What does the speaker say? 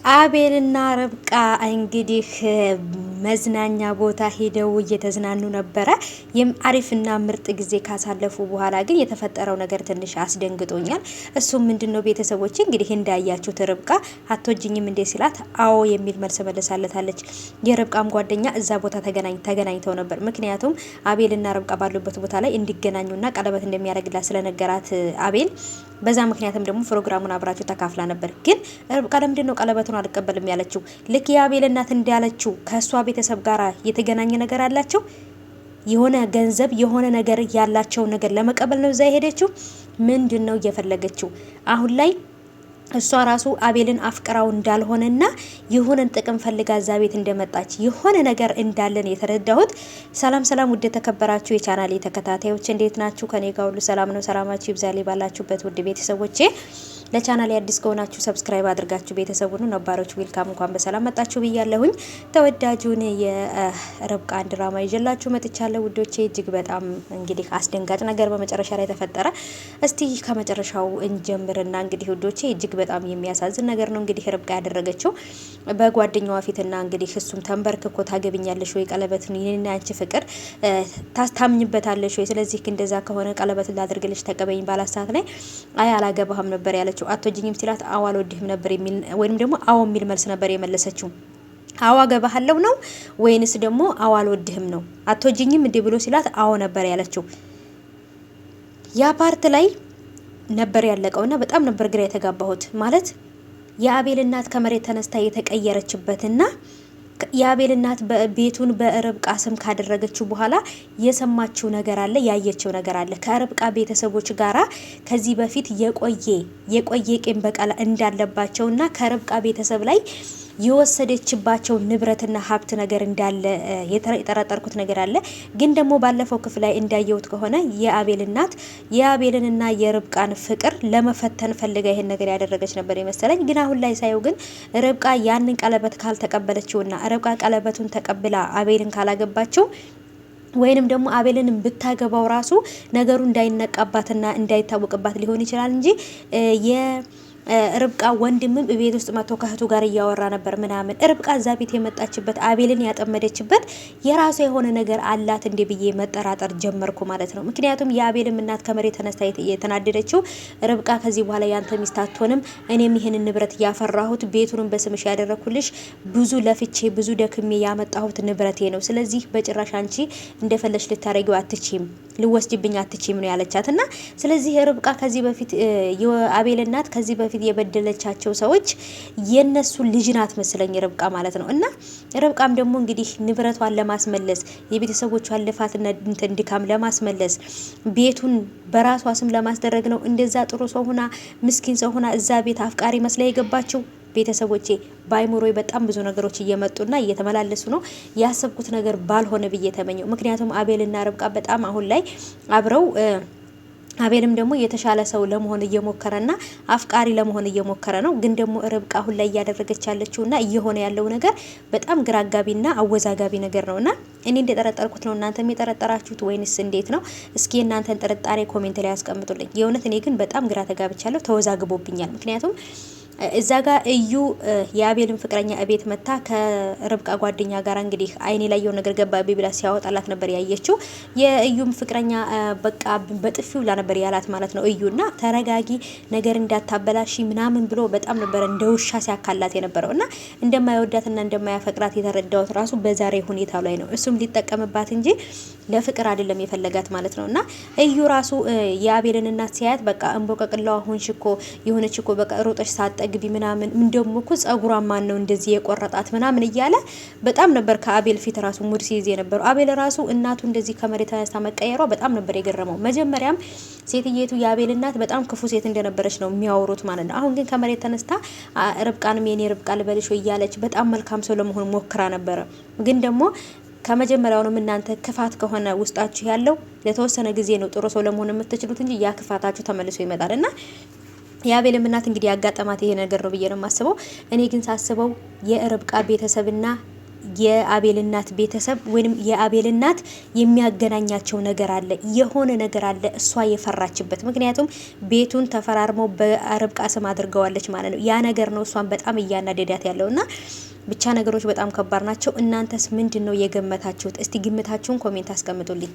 አቤልና ርብቃ እንግዲህ መዝናኛ ቦታ ሄደው እየተዝናኑ ነበረ። አሪፍና ምርጥ ጊዜ ካሳለፉ በኋላ ግን የተፈጠረው ነገር ትንሽ አስደንግጦኛል። እሱም ምንድነው ቤተሰቦች እንግዲህ እንዳያችሁት ርብቃ አትወጂኝም እንዴ ሲላት አዎ የሚል መልስ መለሳለታለች። የርብቃም ጓደኛ እዛ ቦታ ተገናኝተው ነበር። ምክንያቱም አቤልና ርብቃ ባሉበት ቦታ ላይ እንዲገናኙና ቀለበት እንደሚያደርግላት ስለነገራት አቤል በዛ ምክንያትም ደግሞ ፕሮግራሙን አብራችሁ ተካፍላ ነበር። ግን ርብቃ ለምንድነው ቀለበቱን አልቀበልም ያለችው? ልክ የአቤል እናት እንዳለችው ከሷ ቤተሰብ ጋር የተገናኘ ነገር አላቸው። የሆነ ገንዘብ የሆነ ነገር ያላቸው ነገር ለመቀበል ነው እዛ የሄደችው። ምንድነው እየፈለገችው አሁን ላይ? እሷ ራሱ አቤልን አፍቅራው እንዳልሆነና የሆነን ጥቅም ፈልጋ እዛ ቤት እንደመጣች የሆነ ነገር እንዳለን የተረዳሁት። ሰላም ሰላም፣ ውድ ተከበራችሁ የቻናሌ ተከታታዮች እንዴት ናችሁ? ከኔ ጋር ሁሉ ሰላም ነው። ሰላማችሁ ይብዛልኝ ባላችሁበት ውድ ቤተሰቦቼ። ለቻናሌ አዲስ ከሆናችሁ ሰብስክራይብ አድርጋችሁ ቤተሰቡን ነባሮች ዌልካም እንኳን በሰላም መጣችሁ ብያለሁኝ። ተወዳጁን የርብቃን ድራማ ይዤላችሁ መጥቻለሁ ውዶቼ። እጅግ በጣም እንግዲህ አስደንጋጭ ነገር በመጨረሻ ላይ ተፈጠረ። እስቲ ከመጨረሻው እንጀምርና እንግዲህ ውዶቼ እጅግ በጣም የሚያሳዝን ነገር ነው እንግዲህ ርብቃ ያደረገችው በጓደኛዋ ፊትና እንግዲህ እሱም ተንበርክኮ ታገብኛለሽ ወይ ቀለበትን የኔና አንቺ ፍቅር ታስታምኝበታለሽ ወይ? ስለዚህ እንደዛ ከሆነ ቀለበትን ላድርግልሽ ተቀበይኝ ባላት ሰዓት ላይ አይ አላገባህም ነበር ያለችው። አትወጂኝም ሲላት አዎ አልወድህም ነበር የሚል ወይንም ደግሞ አዎ የሚል መልስ ነበር የመለሰችው። አዎ አገባሃለሁ ነው ወይንስ ደግሞ አዎ አልወድህም ነው? አትወጂኝም እንዴ ብሎ ሲላት አዎ ነበር ያለችው። ያ ፓርት ላይ ነበር ያለቀውና በጣም ነበር ግራ የተጋባሁት። ማለት የአቤል እናት ከመሬት ተነስታ የተቀየረችበትና የአቤል እናት ቤቱን በርብቃ ስም ካደረገችው በኋላ የሰማችው ነገር አለ፣ ያየችው ነገር አለ። ከርብቃ ቤተሰቦች ጋራ ከዚህ በፊት የቆየ ቂም በቀል እንዳለባቸውና ከርብቃ ቤተሰብ ላይ የወሰደችባቸው ንብረትና ሀብት ነገር እንዳለ የጠረጠርኩት ነገር አለ። ግን ደግሞ ባለፈው ክፍል ላይ እንዳየሁት ከሆነ የአቤል እናት የአቤልንና የርብቃን ፍቅር ለመፈተን ፈልጋ ይሄን ነገር ያደረገች ነበር የመሰለኝ። ግን አሁን ላይ ሳየው ግን ርብቃ ያንን ቀለበት ካልተቀበለችውና ርብቃ ቀለበቱን ተቀብላ አቤልን ካላገባቸው ወይንም ደግሞ አቤልን ብታገባው ራሱ ነገሩ እንዳይነቃባትና እንዳይታወቅባት ሊሆን ይችላል እንጂ ርብቃ ወንድምም ቤት ውስጥ መጥቶ ከእህቱ ጋር እያወራ ነበር ምናምን። ርብቃ እዛ ቤት የመጣችበት አቤልን ያጠመደችበት የራሷ የሆነ ነገር አላት እንዴ ብዬ መጠራጠር ጀመርኩ ማለት ነው። ምክንያቱም የአቤልም እናት ከመሬት ተነስታ የተናደደችው ርብቃ ከዚህ በኋላ ያንተ ሚስት አትሆንም፣ እኔም ይሄንን ንብረት ያፈራሁት ቤቱንም በስምሽ ያደረኩልሽ ብዙ ለፍቼ ብዙ ደክሜ ያመጣሁት ንብረቴ ነው። ስለዚህ በጭራሽ አንቺ እንደፈለሽ ልታረጊው አትችይም፣ ልወስጅብኝ አትችይም ነው ያለቻት። እና ስለዚህ ርብቃ ከዚህ በፊት የአቤል እናት ከዚህ በፊት የበደለቻቸው ሰዎች የነሱ ልጅ ናት መስለኝ ርብቃ ማለት ነው። እና ርብቃም ደግሞ እንግዲህ ንብረቷን ለማስመለስ የቤተሰቦቿን ልፋትና ድካም ለማስመለስ ቤቱን በራሷ ስም ለማስደረግ ነው እንደዛ ጥሩ ሰው ሆና ምስኪን ሰው ሆና እዛ ቤት አፍቃሪ መስላ የገባችው። ቤተሰቦቼ በአይምሮ በጣም ብዙ ነገሮች እየመጡና እየተመላለሱ ነው። ያሰብኩት ነገር ባልሆነ ብዬ ተመኘው። ምክንያቱም አቤልና ርብቃ በጣም አሁን ላይ አብረው አቤልም ደግሞ የተሻለ ሰው ለመሆን እየሞከረና አፍቃሪ ለመሆን እየሞከረ ነው። ግን ደግሞ ርብቃ አሁን ላይ እያደረገች ያለችውና እየሆነ ያለው ነገር በጣም ግራ አጋቢና አወዛጋቢ ነገር ነውና እኔ እንደጠረጠርኩት ነው እናንተም የጠረጠራችሁት ወይንስ እንዴት ነው? እስኪ እናንተን ጥርጣሬ ኮሜንት ላይ ያስቀምጡልኝ። የእውነት እኔ ግን በጣም ግራ ተጋብቻለሁ፣ ተወዛግቦብኛል። ምክንያቱም እዛ ጋር እዩ የአቤልን ፍቅረኛ እቤት መታ ከርብቃ ጓደኛ ጋር እንግዲህ አይኔ ላይ የሆነ ነገር ገባቢ ብላ ሲያወጣላት ነበር ያየችው። የእዩም ፍቅረኛ በቃ በጥፊው ላ ነበር ያላት ማለት ነው። እዩና ተረጋጊ ነገር እንዳታበላሺ ምናምን ብሎ በጣም ነበር እንደ ውሻ ሲያካላት የነበረው እና እንደማይወዳትና እንደማያፈቅራት የተረዳሁት ራሱ በዛሬ ሁኔታ ላይ ነው። እሱም ሊጠቀምባት እንጂ ለፍቅር አይደለም የፈለጋት ማለት ነው። እና እዩ ራሱ የአቤልን እናት ሲያያት በቃ እንቦቀቅላው ሆንሽኮ የሆነችኮ በቃ ሮጠሽ ሳጠ ግቢ ምናምን እንደውም እኮ ጸጉሯ ማን ነው እንደዚህ የቆረጣት ምናምን እያለ በጣም ነበር ከአቤል ፊት ራሱ ሙድ ሲይዝ የነበረው። አቤል ራሱ እናቱ እንደዚህ ከመሬት ተነስታ መቀየሯ በጣም ነበር የገረመው። መጀመሪያም ሴትየቱ የአቤል እናት በጣም ክፉ ሴት እንደነበረች ነው የሚያወሩት ማለት ነው። አሁን ግን ከመሬት ተነስታ ርብቃንም የኔ ርብቃ ልበልሽ እያለች በጣም መልካም ሰው ለመሆን ሞክራ ነበረ። ግን ደግሞ ከመጀመሪያውንም እናንተ ክፋት ከሆነ ውስጣችሁ ያለው ለተወሰነ ጊዜ ነው ጥሩ ሰው ለመሆን የምትችሉት እንጂ ያ ክፋታችሁ ተመልሶ ይመጣልና የአቤልም እናት እንግዲህ ያጋጠማት ይሄ ነገር ነው ብዬ ነው የማስበው። እኔ ግን ሳስበው የርብቃ ቤተሰብና የአቤል እናት ቤተሰብ ወይም የአቤል እናት የሚያገናኛቸው ነገር አለ፣ የሆነ ነገር አለ እሷ የፈራችበት። ምክንያቱም ቤቱን ተፈራርመው በርብቃ ስም አድርገዋለች ማለት ነው። ያ ነገር ነው እሷን በጣም እያናደዳት ያለውና ብቻ ነገሮች በጣም ከባድ ናቸው። እናንተስ ምንድን ነው የገመታችሁት? እስቲ ግምታችሁን ኮሜንት አስቀምጡልኝ።